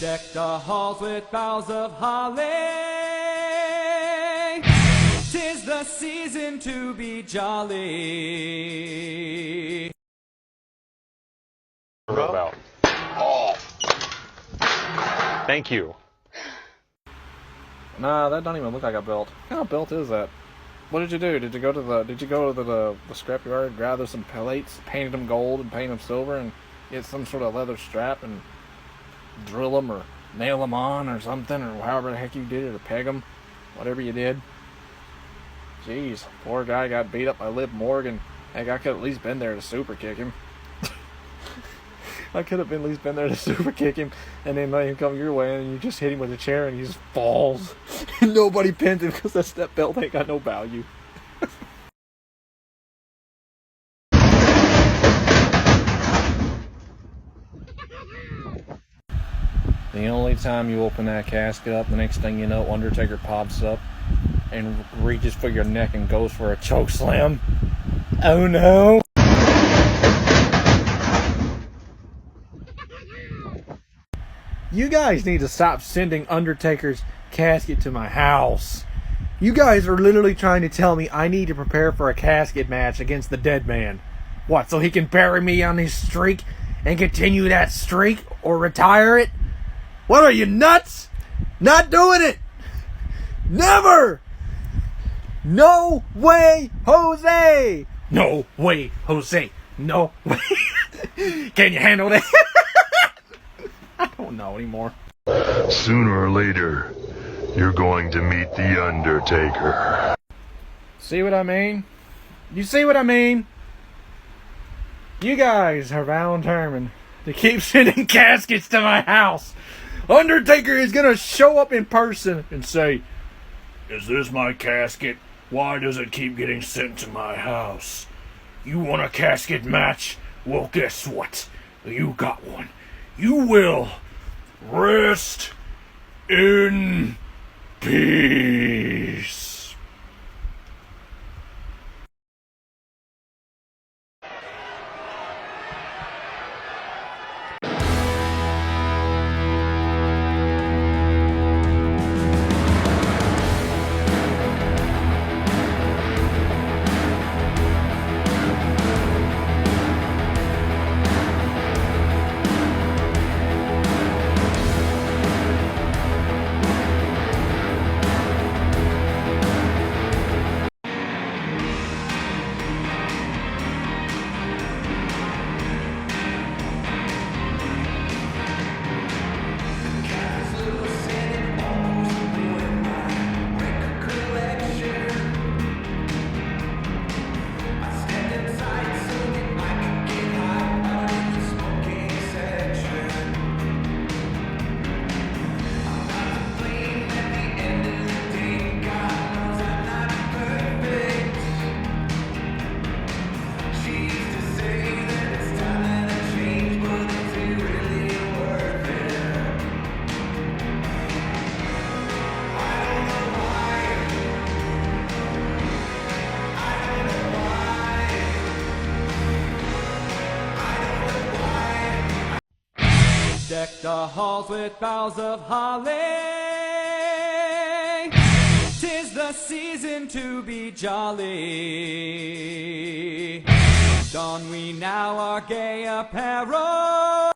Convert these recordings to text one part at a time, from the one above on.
Deck the halls with boughs of holly. 'Tis the season to be jolly. About. Oh. Thank you. Nah, that don't even look like a belt. What kind of belt is that? What did you do? Did you go to the scrapyard, gather some pellets, painted them gold and paint them silver, and get some sort of leather strap and drill them or nail them on or something, or however the heck you did it, or peg them, whatever you did. Jeez, poor guy got beat up by Liv Morgan. Heck, I could at least been there to super kick him. I could have at least been there to super kick him and then let him come your way, and you just hit him with a chair and he just falls. And nobody pins him because that belt ain't got no value. The only time you open that casket up, the next thing you know, Undertaker pops up and reaches for your neck and goes for a choke slam. Oh no! You guys need to stop sending Undertaker's casket to my house. You guys are literally trying to tell me I need to prepare for a casket match against the dead man. What, so he can bury me on his streak and continue that streak or retire it? What are you, nuts? Not doing it! Never! No way, Jose! No way, Jose! No way! Can you handle that? I don't know anymore. Sooner or later, you're going to meet the Undertaker. See what I mean? You see what I mean? You guys are bound determined to keep sending caskets to my house. Undertaker is gonna show up in person and say, "Is this my casket? Why does it keep getting sent to my house? You want a casket match? Well, guess what? You got one. You will rest in peace." Deck the halls with boughs of holly. 'Tis the season to be jolly. Don we now our gay apparel.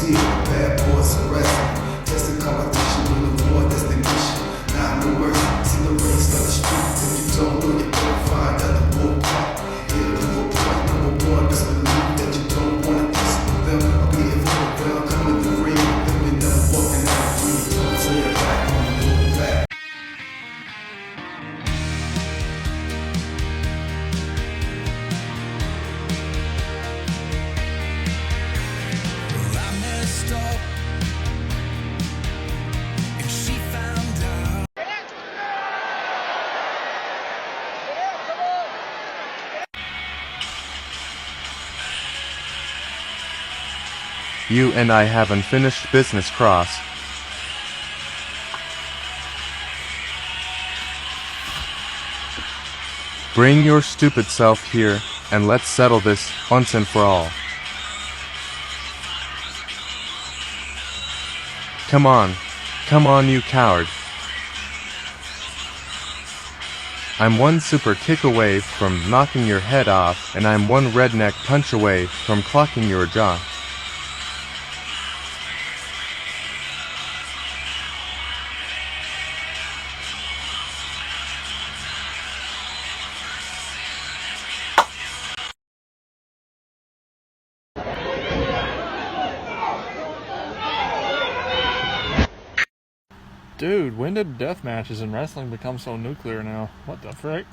Bad boys and wrestling. Testing competition will avoid destination. Not no mercy. See the race on the street. If you don't know, you better find out the ballpark. Here to a point, number one. Just believe that you don't want to mess with them. I'll be here for the bell. Come with the ring. Them and never walking out free. So you're back on the bull back. You and I have unfinished business, Cross. Bring your stupid self here, and let's settle this once and for all. Come on, you coward. I'm one super kick away from knocking your head off, and I'm one redneck punch away from clocking your jaw. Dude, when did death matches in wrestling become so nuclear now? What the frick?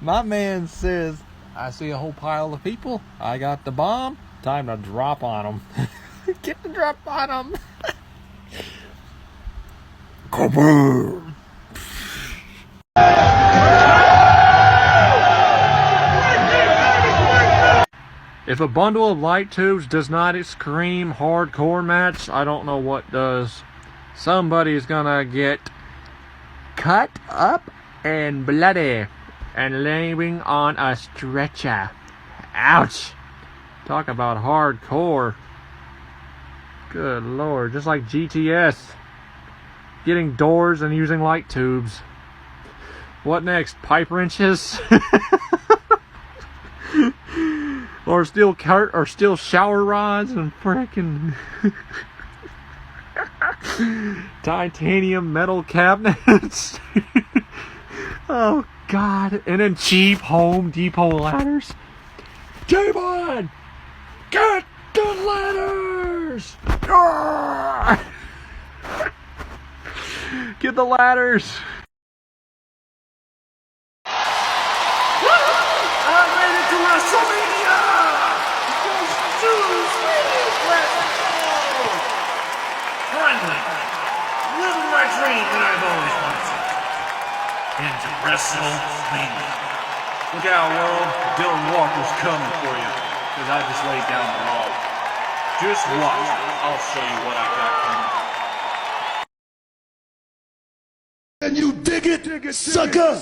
My man says, I see a whole pile of people. I got the bomb. Time to drop on them. Get the drop on them. Kaboom! If a bundle of light tubes does not scream hardcore match, I don't know what does. Somebody's gonna get cut up and bloody and laying on a stretcher. Ouch! Talk about hardcore. Good lord, just like GTS. Getting doors and using light tubes. What next? Pipe wrenches? or steel shower rods and frickin' titanium metal cabinets. Oh god. And then cheap Home Depot ladders. T-Bone! Get the ladders! Get the ladders! I made it to WrestleMania! Finally, living my dream that I've always wanted. Into WrestleMania. Look out, world. Dylan Walker's coming for you. Because I just laid down the law. Just watch. I'll show you what I got coming. And you dig it, sucker!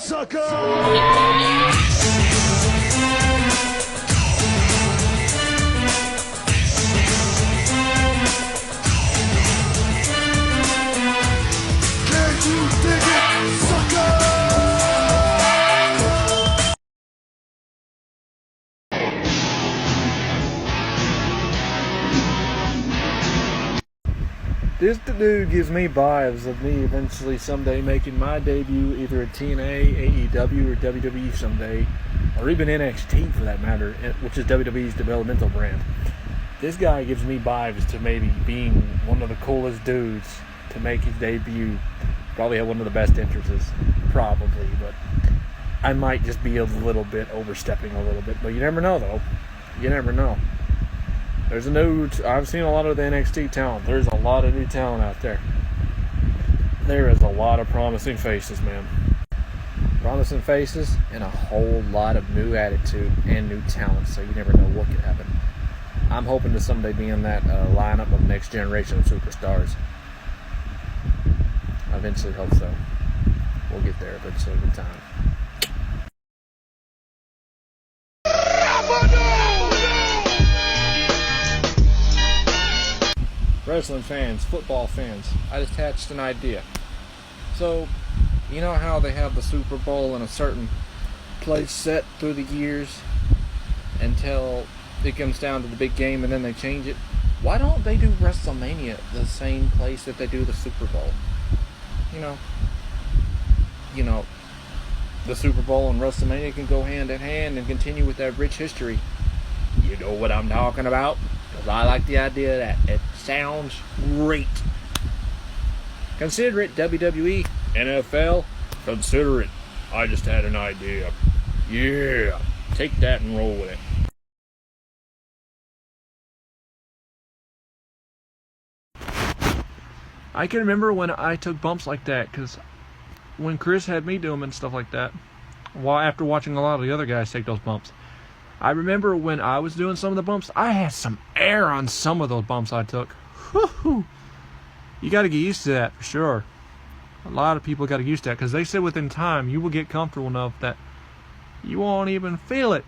This dude gives me vibes of me eventually someday making my debut either at TNA, AEW, or WWE someday, or even NXT for that matter, which is WWE's developmental brand. This guy gives me vibes to maybe being one of the coolest dudes to make his debut. Probably have one of the best entrances, probably, but I might just be a little bit overstepping a little bit. But you never know, though. You never know. I've seen a lot of the NXT talent. There's a lot of new talent out there. There is a lot of promising faces, man. Promising faces and a whole lot of new attitude and new talent, so you never know what could happen. I'm hoping to someday be in that lineup of next generation of superstars. I eventually hope so. We'll get there eventually with time. Wrestling fans, football fans, I just hatched an idea. So, you know how they have the Super Bowl in a certain place set through the years until it comes down to the big game and then they change it? Why don't they do WrestleMania the same place that they do the Super Bowl? You know, the Super Bowl and WrestleMania can go hand in hand and continue with that rich history. You know what I'm talking about? Because I like the idea of that. It sounds great. Consider it, WWE, NFL, consider it. I just had an idea. Yeah, take that and roll with it. I can remember when I took bumps like that, because when Chris had me do them and stuff like that, after watching a lot of the other guys take those bumps, I remember when I was doing some of the bumps, I had some air on some of those bumps I took. Whew. You got to get used to that for sure. A lot of people got to used to that because they said within time you will get comfortable enough that you won't even feel it.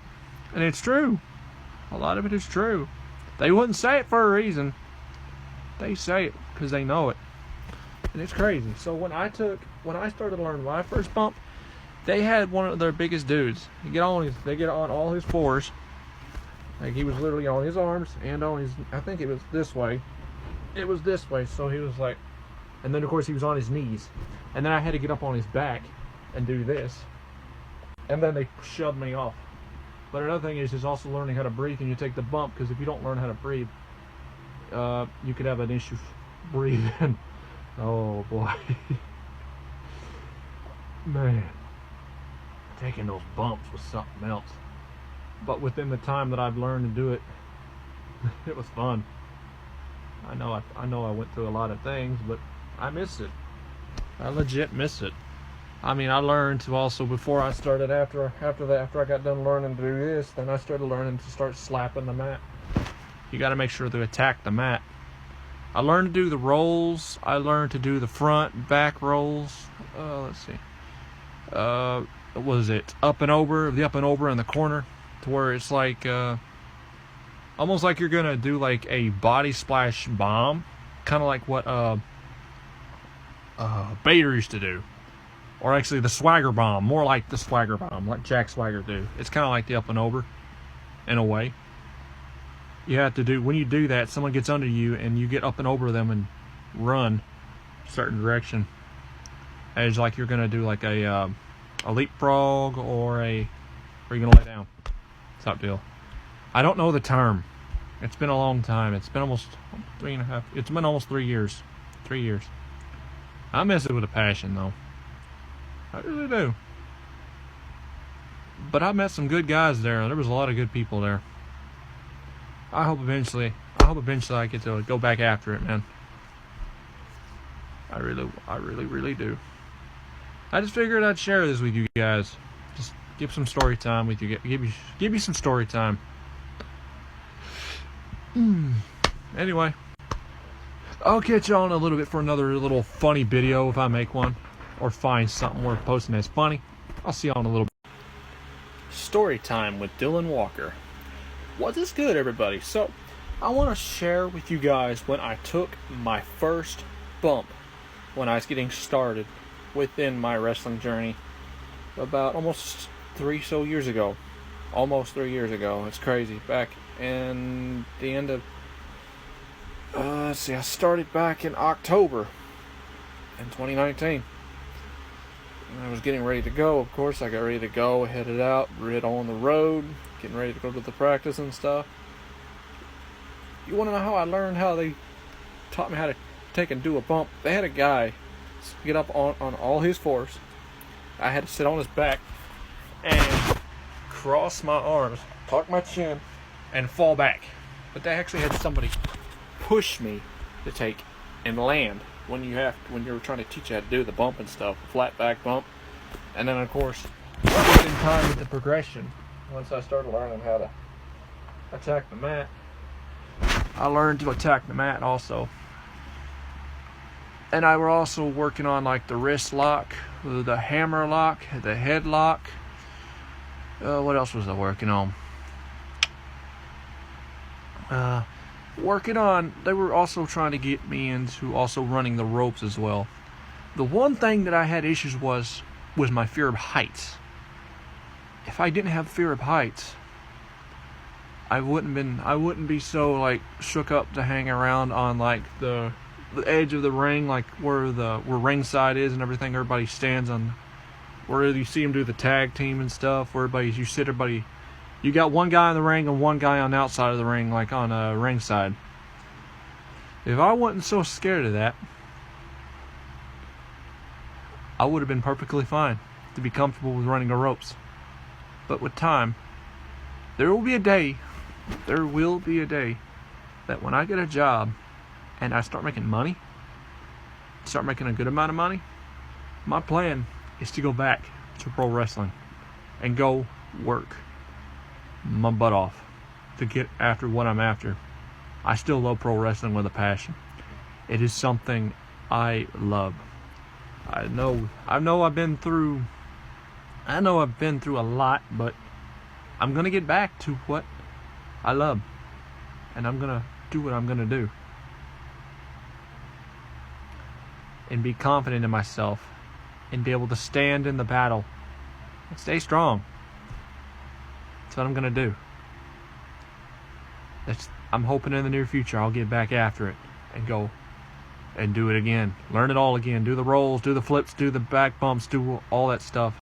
And it's true. A lot of it is true. They wouldn't say it for a reason. They say it because they know it. And it's crazy. So when I started learning my first bump, they had one of their biggest dudes. They get on all his fours. Like he was literally on his arms and on his, I think it was this way. It was this way, so he was like, and then of course he was on his knees. And then I had to get up on his back and do this. And then they shoved me off. But another thing is also learning how to breathe when you take the bump, because if you don't learn how to breathe, you could have an issue breathing. Oh boy. Man. Taking those bumps was something else. But within the time that I've learned to do it, it was fun. I know I went through a lot of things, but I missed it. I legit missed it. I mean, I learned to also, before I started, after I got done learning to do this, then I started learning to start slapping the mat. You got to make sure to attack the mat. I learned to do the rolls. I learned to do the front, back rolls. Let's see. What was it? Up and over, the up and over in the corner, to where it's like, almost like you're gonna do like a body splash bomb, kind of like what Bader used to do. Or actually the swagger bomb, more like the swagger bomb, like Jack Swagger do. It's kind of like the up and over, in a way. You have to do, when you do that, someone gets under you and you get up and over them and run a certain direction. As like you're gonna do like a leapfrog or you're gonna lay down type deal. I don't know the term. It's been a long time. It's been almost 3.5. It's been almost 3 years. 3 years. I miss it with a passion though. I really do. But I met some good guys there. There was a lot of good people there. I hope eventually I get to go back after it, man. I really do. I just figured I'd share this with you guys. Just give some story time with you. Give you some story time. Anyway, I'll catch you on a little bit for another little funny video if I make one. Or find something worth posting that's funny. I'll see you on a little bit. Story time with Dylan Walker. What is good, everybody? So, I want to share with you guys when I took my first bump when I was getting started within my wrestling journey about almost 3 years ago. Almost 3 years ago. It's crazy. Back in the end of, I started back in October in 2019. I was getting ready to go, of course. I got ready to go, headed out, on the road, getting ready to go to the practice and stuff. You want to know how I learned how they taught me how to take and do a bump? They had a guy get up on all his fours. I had to sit on his back and cross my arms, tuck my chin, and fall back. But they actually had somebody push me to take and land. When you're trying to teach you how to do the bump and stuff, flat back bump, and then of course, in time with the progression, once I started learning how to attack the mat, I learned to attack the mat also. And I were also working on like the wrist lock, the hammer lock, the head lock. What else was I working on? They were also trying to get me into also running the ropes as well. The one thing that I had issues was my fear of heights. If I didn't have fear of heights, I wouldn't be so like shook up to hang around on like the edge of the ring, like where ringside is and everything. Everybody stands on where you see them do the tag team and stuff. Where you got one guy in the ring and one guy on the outside of the ring, like on a ringside. If I wasn't so scared of that, I would have been perfectly fine to be comfortable with running the ropes. But with time, there will be a day that when I get a job and I start making money, start making a good amount of money, my plan is to go back to pro wrestling and go work my butt off to get after what I'm after. I still love pro wrestling with a passion. It is something I love. I know I've been through a lot, but I'm gonna get back to what I love, and I'm gonna do what I'm gonna do, and be confident in myself, and be able to stand in the battle and stay strong. That's what I'm gonna do. I'm hoping in the near future I'll get back after it and go and do it again. Learn it all again. Do the rolls, do the flips, do the back bumps, do all that stuff.